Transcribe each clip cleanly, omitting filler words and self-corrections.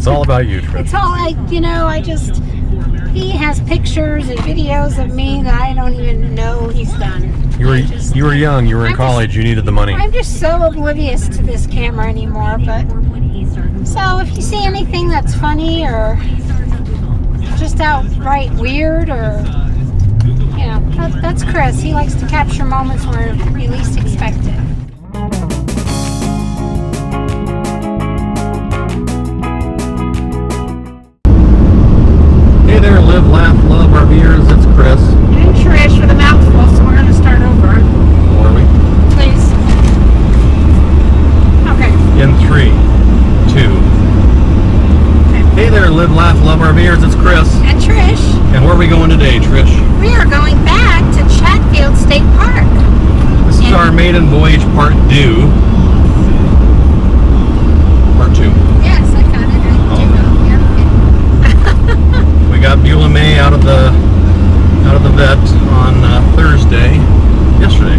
It's all about you, Trish. It's all he has pictures and videos of me that I don't even know he's done. You were young, you were in college, you needed the money. I'm just so oblivious to this camera anymore, but so if you see anything that's funny or just outright weird or that's Chris. He likes to capture moments where you least expect it. Hey there, live, laugh, love, RVers. It's Chris. And Trish with a mouthful, so we're going to start over. Are we? Please. Okay. In 3, 2. Okay. Hey there, live, laugh, love, RVers. It's Chris. And Trish. And where are we going today, Trish? We are going back to Chatfield State Park. This is our maiden voyage part 2. Part 2. Yes, I got it. We got Beulah May out of the vet on yesterday,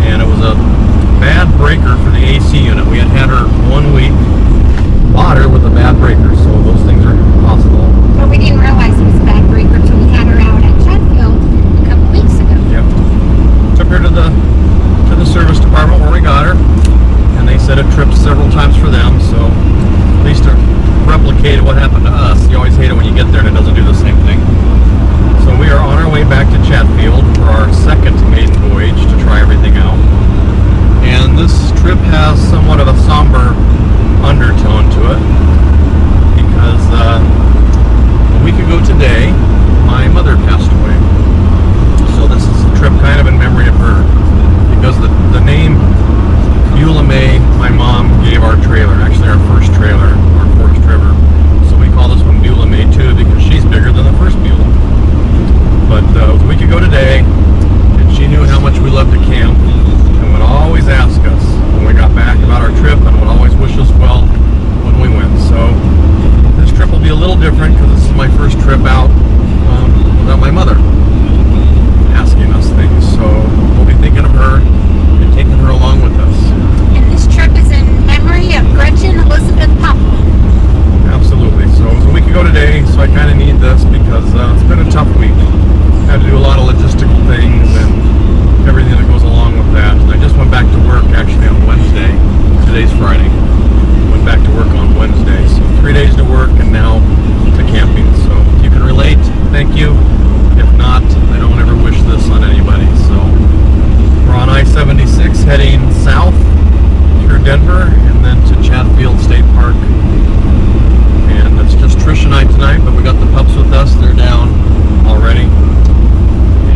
and it was a bad breaker for the AC unit. We had her 1 week, bought her with a bad breaker, so those things are possible. But we didn't realize it was a bad breaker until we had her out at Chatfield a couple weeks ago. Yep. Took her to the service department where we got her, and they said it tripped several times for them, so at least to replicate what happened to us. You always hate it when you get there and it doesn't do the same thing. So we are on our way back to Chatfield for our second maiden voyage to try everything out. And this trip has somewhat of a somber undertone to it because a week ago today, my mother passed away. So this is a trip kind of in memory of her because the name Beulah May, my mom gave our trailer, actually our first trailer, our Forest River. So we call this one Beulah May too because she's bigger than the first Beulah. But it was a week ago today, and she knew how much we loved to camp and would always ask us when we got back about our trip and would always wish us well when we went. So this trip will be a little different because this is my first trip out without my mother asking us things. So we'll be thinking of her and taking her along with us. And this trip is in memory of Gretchen Elizabeth Poplin. Absolutely. So it was a week ago today, so I kind of need this because it's been a tough week. Had to do a lot of logistical things and everything that goes along with that. And I just went back to work actually on Wednesday. Today's Friday. Went back to work on Wednesday. So 3 days to work and now to camping. So if you can relate, thank you. If not, I don't ever wish this on anybody. So we're on I-76 heading south through Denver and then to Chatfield State Park. And it's just Trish and I tonight, but we got the pups with us. They're down already.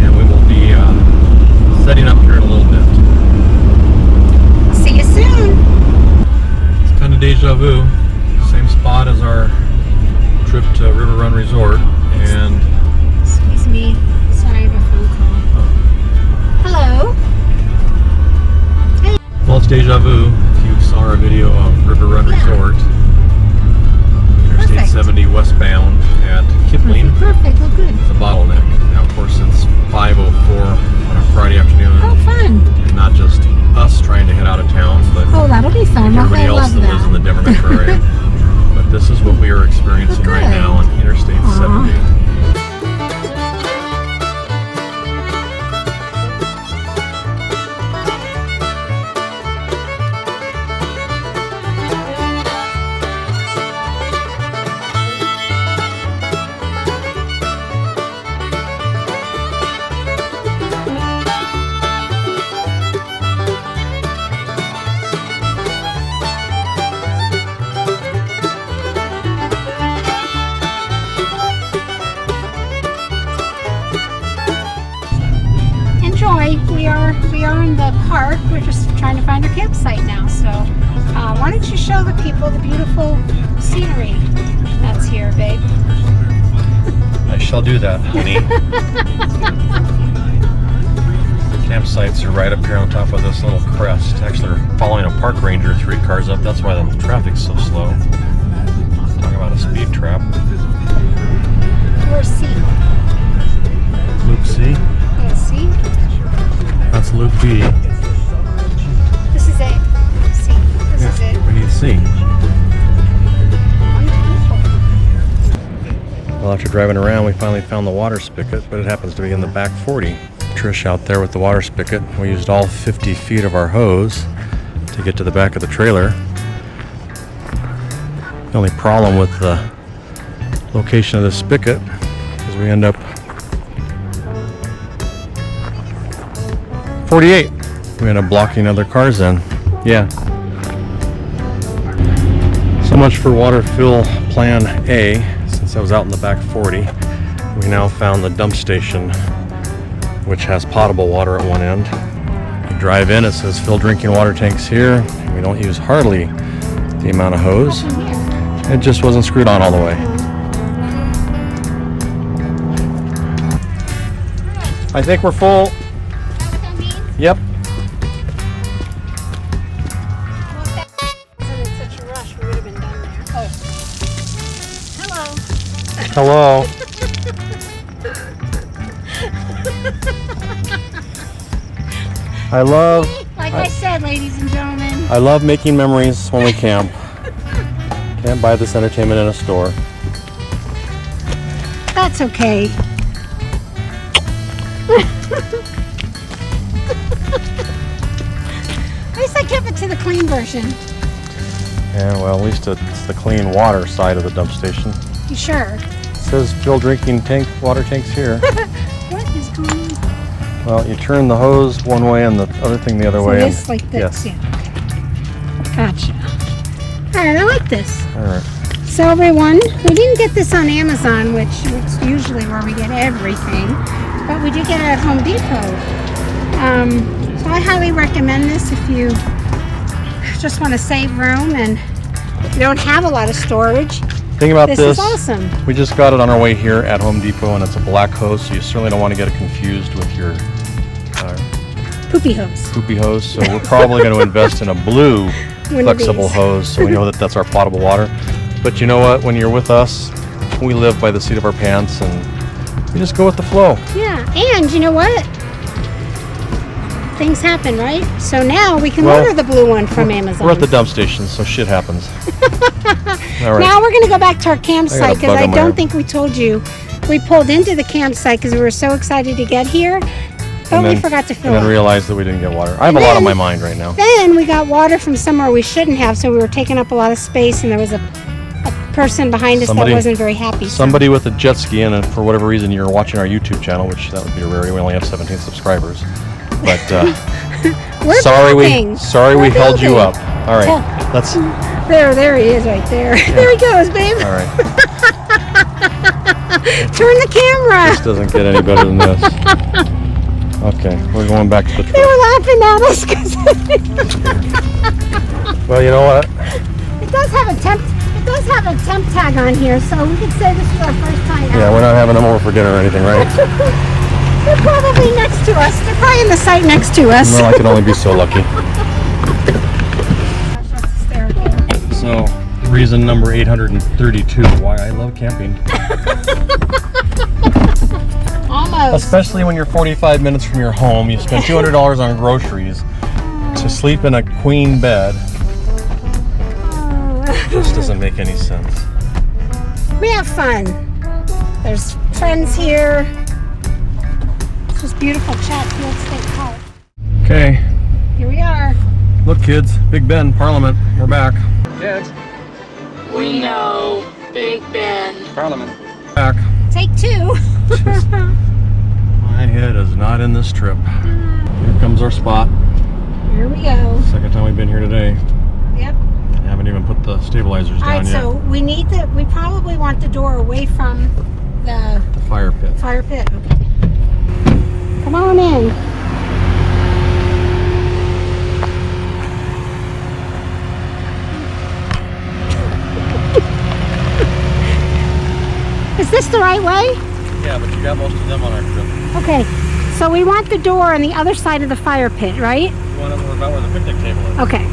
And we will be setting up here in a little bit. See you soon. It's kind of deja vu. Same spot as our trip to River Run Resort. And excuse me. Sorry, I have a phone call. Hello. Hey. Well, it's deja vu. If you saw our video of River Run Resort. Interstate 70 westbound at Kipling. Perfect. Oh, good. It's a bottleneck. Now, of course, it's 5:04 on a Friday afternoon. Oh, fun. And not just us trying to head out of town, but that'll be fun. everybody else that lives in the Denver metro area. But this is what we are experiencing right now on Interstate 70. We are in the park. We're just trying to find our campsite now. So why don't you show the people the beautiful scenery that's here, babe? I shall do that, honey. Campsites are right up here on top of this little crest. Actually, we're following a park ranger 3 cars up. That's why the traffic's so slow. Talk about a speed trap. Where's C? Loop C? Yeah, C? That's Loop B. This is A. C. This is it. We need C. Well, after driving around, we finally found the water spigot, but it happens to be in the back 40. Trish out there with the water spigot. We used all 50 feet of our hose to get to the back of the trailer. The only problem with the location of the spigot is we end up 48. We end up blocking other cars in. Yeah. So much for water fill plan A. Since I was out in the back 40, we now found the dump station, which has potable water at one end. You drive in, it says fill drinking water tanks here. We don't use hardly the amount of hose. It just wasn't screwed on all the way. I think we're full. Is that what that means? Yep. Wasn't in such a rush, we would have been done there. Oh. Hello. Like I said, ladies and gentlemen. I love making memories when we camp. Can't buy this entertainment in a store. That's okay. At least I kept it to the clean version. Yeah, well, at least it's the clean water side of the dump station. You sure? It says fill drinking water tanks here. What is going on? Well, you turn the hose one way and the other thing the other So way. this, like this, yes. yeah. Gotcha. All right, I like this. All right. So everyone, we didn't get this on Amazon, which is usually where we get everything, but we did get it at Home Depot. So I highly recommend this if you just want to save room and you don't have a lot of storage. Thing about This this, is awesome. we just got it on our way here at Home Depot, and it's a black hose, so you certainly don't want to get it confused with your Poopy hose. poopy hose. So we're probably going to invest in a blue One of flexible these. hose, so we know that that's our potable water. But you know what? When you're with us, we live by the seat of our pants, and we just go with the flow. Yeah, and you know what? Things happen, right? So now we can Well, order the blue one from Amazon. We're at the dump station, so shit happens. All right. Now we're going to go back to our campsite because bug I on my don't arm. think we told you. We pulled into the campsite because we were so excited to get here, but we forgot to fill And then up. realized that we didn't get water. I have a lot on my mind right now. Then we got water from somewhere we shouldn't have, so we were taking up a lot of space, and there was a person behind us Somebody- that wasn't very happy. So- Somebody with a jet ski, and for whatever reason you're watching our YouTube channel, which that would be a rarity. We only have 17 subscribers. But We're sorry building. we We're held you building. up. All right, let's. There he is right there. There he goes, babe. All right, Turn the camera. this doesn't get any better than this. Okay, we're going back to the They truck. were laughing at us because Well, you know what? it does have a temp tag on here, so we could say this is our first time out. Yeah, we're not having them over for dinner or anything, right? They're probably next to us. They're probably in the site next to us. Well, I can only be so lucky. That's hysterical. So, reason number 832 why I love camping. Almost. Especially when you're 45 minutes from your home, you spend $200 on groceries to sleep in a queen bed. Just doesn't make any sense. We have fun. There's friends here. It's just beautiful Chatfield State Park. Okay, Here we are. look kids, Big Ben, Parliament, we're back. Kids, We know Big Ben. Parliament. Back. Take two. My head is not in this trip. Here comes our spot. Here we go. Second time we've been here today. Yep. I haven't even put the stabilizers All down right, yet. so we probably want the door away from the The fire pit. fire pit. Okay. Come on in. Is this the right way? Yeah, but you got most of them on our trip. Okay, so we want the door on the other side of the fire pit, right? You want to know about where the picnic table is? Okay.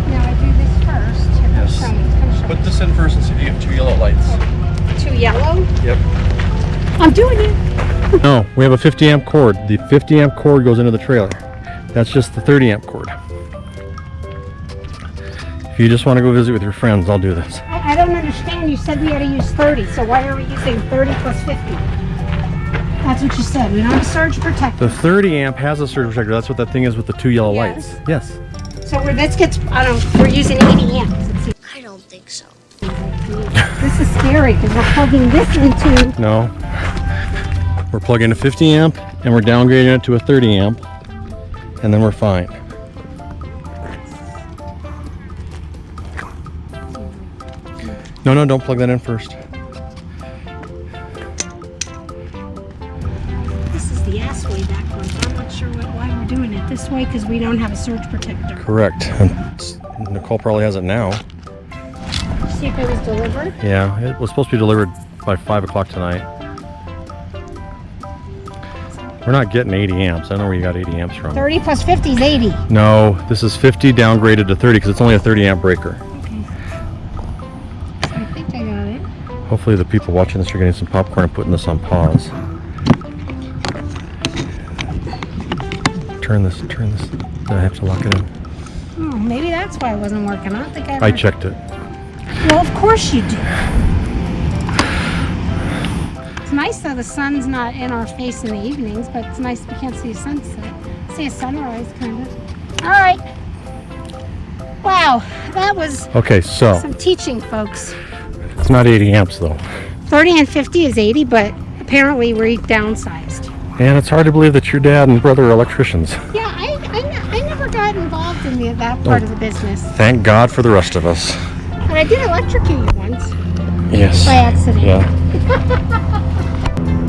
Now I do this first. Here, Yes. show me, come show me. Put this in first and see if you get 2 yellow lights. Two yellow. Yep. I'm doing it. No, we have a 50 amp cord. The 50 amp cord goes into the trailer. That's just the 30 amp cord. If you just want to go visit with your friends, I'll do this. I don't understand you said we had to use 30, so why are we using 30 plus 50? That's what you said. We don't have a surge protector. The 30 amp has a surge protector. That's what that thing is with the 2 yellow lights. Yes. So we're using 80 amps. I don't think so. This is scary because we're plugging this into. No. We're plugging a 50 amp and we're downgrading it to a 30 amp, and then we're fine. No, don't plug that in first. This is the ass way backwards. I'm not sure why we're doing it this way because we don't have a surge protector. Correct. Nicole probably has it now. See if it was delivered? Yeah, it was supposed to be delivered by 5 o'clock tonight. We're not getting 80 amps. I don't know where you got 80 amps from. 30 plus 50 is 80. No, this is 50 downgraded to 30 because it's only a 30 amp breaker. I think I got it. Hopefully the people watching this are getting some popcorn and putting this on pause. Turn this. I have to lock it in. Oh, maybe that's why it wasn't working. I don't think I checked it. Well, of course you do. It's nice though the sun's not in our face in the evenings, but it's nice we can't see a sunset. See a sunrise, kind of. All right. Wow, that was Okay, so some teaching, folks. it's not 80 amps though. 30 and 50 is 80, but apparently we're downsized. And it's hard to believe that your dad and brother are electricians. Yeah, I never got involved in that part of the business. Thank God for the rest of us. But I did electrocute you once Yes. by accident. Yeah.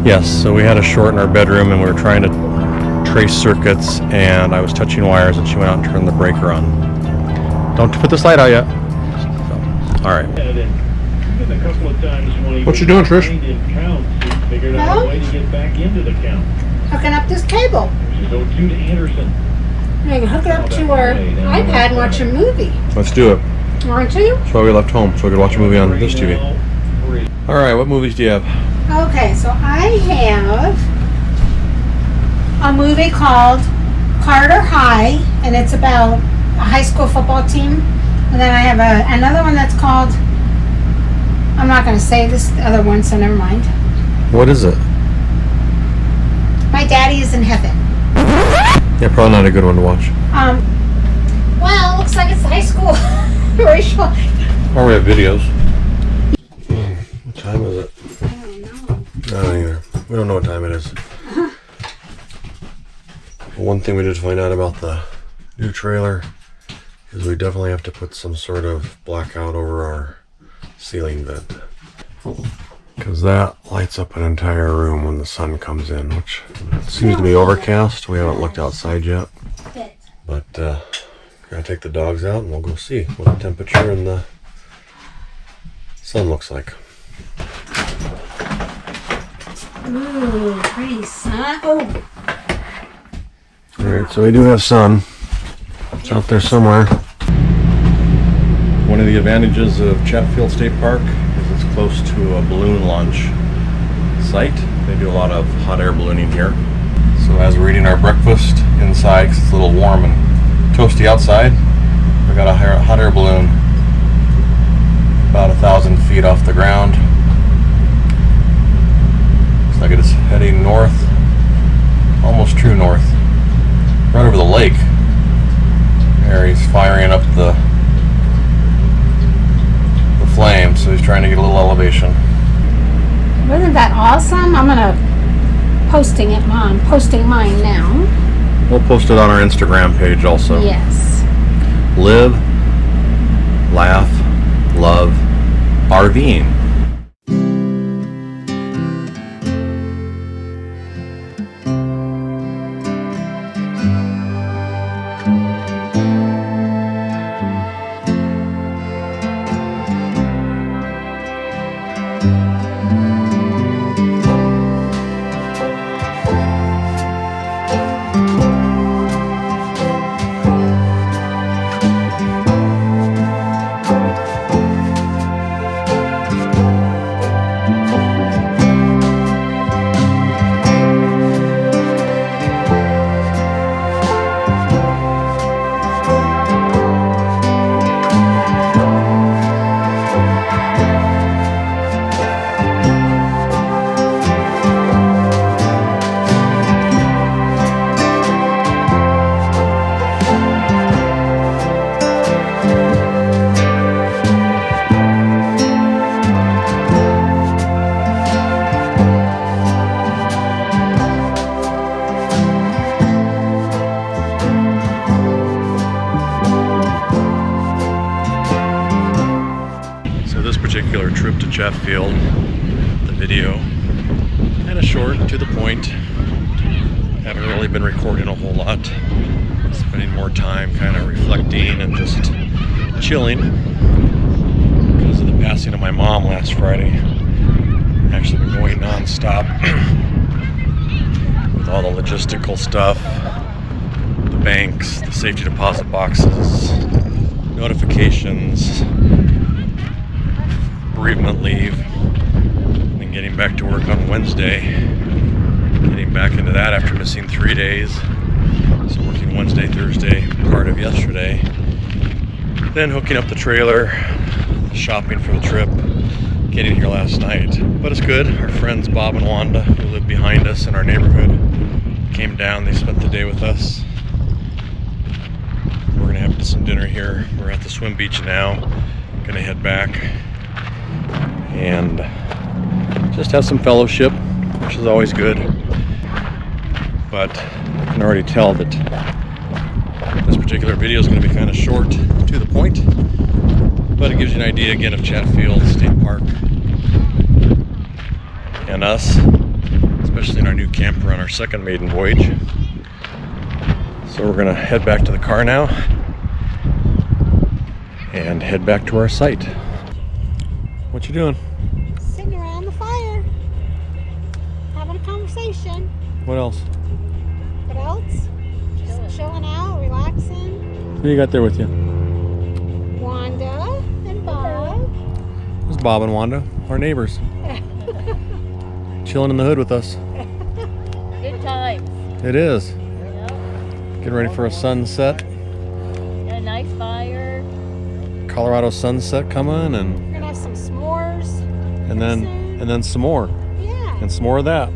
Yes, so we had a short in our bedroom and we were trying to trace circuits, and I was touching wires and she went out and turned the breaker on. Don't put this light out yet. So, all right. What you doing, Trish? Hello? Hooking up this cable. I can hook it up to our iPad and watch a movie. Let's do it. Want to? That's why we left home, so we could watch a movie on this TV. All right, what movies do you have? Okay, so I have a movie called Carter High, and it's about a high school football team. And then I have another one that's called, I'm not going to say this other one, so never mind. What is it? My Daddy is in Heaven. Yeah, probably not a good one to watch. Well, it looks like it's high school racial. Or we have videos. What time is it? I don't know. I don't either. We don't know what time it is. One thing we did find out about the new trailer is we definitely have to put some sort of blackout over our ceiling vent, because that lights up an entire room when the sun comes in, which seems to be overcast. We haven't looked outside yet, but gotta take the dogs out and we'll go see what the temperature and the sun looks like. Ooh, pretty sun. Oh. Alright, so we do have sun. It's out there somewhere. One of the advantages of Chatfield State Park is it's close to a balloon launch site. They do a lot of hot air ballooning here. So as we're eating our breakfast inside, because it's a little warm and toasty outside, we got a hot air balloon about 1,000 feet off the ground. Looks like it's heading north, almost true north, right over the lake. There he's firing up the flame, so he's trying to get a little elevation. Wasn't that awesome? I'm posting mine now. We'll post it on our Instagram page also. Yes. Live, laugh, love, RVing. trip to Chatfield. The video kind of short, to the point. Haven't really been recording a whole lot. Spending more time kind of reflecting and just chilling because of the passing of my mom last Friday. Actually been going non-stop with all the logistical stuff, the banks, the safety deposit boxes, notifications, bereavement leave, and then getting back to work on Wednesday. Getting back into that after missing 3 days. So working Wednesday, Thursday, part of yesterday. Then hooking up the trailer, shopping for the trip, getting here last night. But it's good. Our friends Bob and Wanda, who live behind us in our neighborhood, came down. They spent the day with us. We're gonna have some dinner here. We're at the swim beach now. Gonna head back and just have some fellowship, which is always good. But I can already tell that this particular video is going to be kind of short, to the point. But it gives you an idea again of Chatfield State Park and us, especially in our new camper on our second maiden voyage. So we're going to head back to the car now and head back to our site. What you doing? Sitting around the fire, having a conversation. What else? What else? Just chilling out, relaxing. Who you got there with you? Wanda and Bob. It's Bob and Wanda, our neighbors. Chilling in the hood with us. Good times. It is. Yep. Getting ready for a sunset. And a nice fire. Colorado sunset coming, and We're gonna have some s'mores. then some more. Yeah. And some more of that.